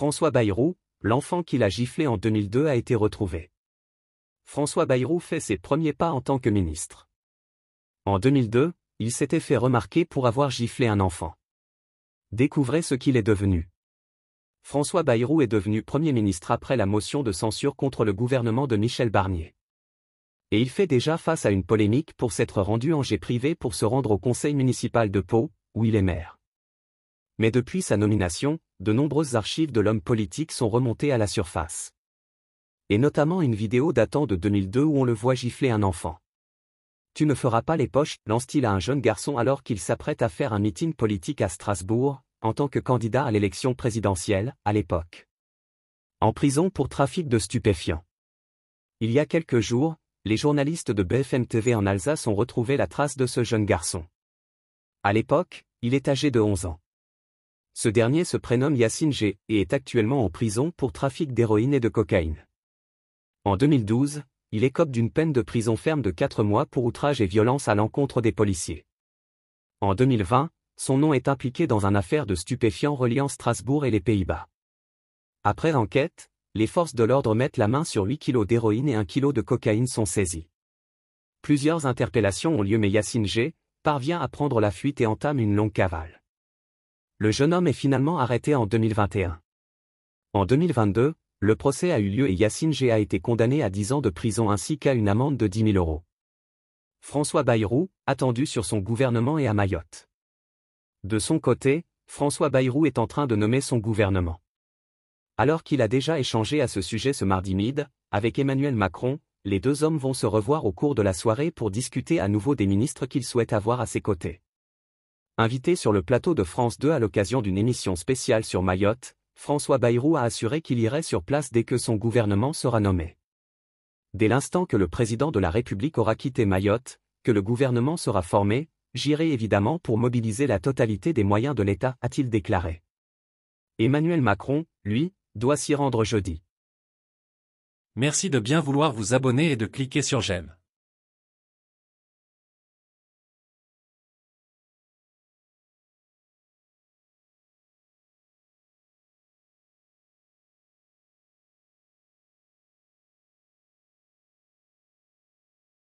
François Bayrou, l'enfant qu'il a giflé en 2002 a été retrouvé. François Bayrou fait ses premiers pas en tant que ministre. En 2002, il s'était fait remarquer pour avoir giflé un enfant. Découvrez ce qu'il est devenu. François Bayrou est devenu Premier ministre après la motion de censure contre le gouvernement de Michel Barnier. Et il fait déjà face à une polémique pour s'être rendu en jet privé pour se rendre au conseil municipal de Pau, où il est maire. Mais depuis sa nomination, de nombreuses archives de l'homme politique sont remontées à la surface. Et notamment une vidéo datant de 2002 où on le voit gifler un enfant. « Tu ne feras pas les poches », lance-t-il à un jeune garçon alors qu'il s'apprête à faire un meeting politique à Strasbourg, en tant que candidat à l'élection présidentielle, à l'époque. En prison pour trafic de stupéfiants. Il y a quelques jours, les journalistes de BFM TV en Alsace ont retrouvé la trace de ce jeune garçon. À l'époque, il est âgé de 11 ans. Ce dernier se prénomme Yacine G. et est actuellement en prison pour trafic d'héroïne et de cocaïne. En 2012, il écope d'une peine de prison ferme de 4 mois pour outrage et violence à l'encontre des policiers. En 2020, son nom est impliqué dans une affaire de stupéfiants reliant Strasbourg et les Pays-Bas. Après enquête, les forces de l'ordre mettent la main sur 8 kilos d'héroïne et 1 kilo de cocaïne sont saisis. Plusieurs interpellations ont lieu mais Yacine G. parvient à prendre la fuite et entame une longue cavale. Le jeune homme est finalement arrêté en 2021. En 2022, le procès a eu lieu et Yacine G. a été condamné à 10 ans de prison ainsi qu'à une amende de 10 000 €. François Bayrou, attendu sur son gouvernement et à Mayotte. De son côté, François Bayrou est en train de nommer son gouvernement. Alors qu'il a déjà échangé à ce sujet ce mardi midi, avec Emmanuel Macron, les deux hommes vont se revoir au cours de la soirée pour discuter à nouveau des ministres qu'il souhaite avoir à ses côtés. Invité sur le plateau de France 2 à l'occasion d'une émission spéciale sur Mayotte, François Bayrou a assuré qu'il irait sur place dès que son gouvernement sera nommé. Dès l'instant que le président de la République aura quitté Mayotte, que le gouvernement sera formé, j'irai évidemment pour mobiliser la totalité des moyens de l'État, a-t-il déclaré. Emmanuel Macron, lui, doit s'y rendre jeudi. Merci de bien vouloir vous abonner et de cliquer sur j'aime.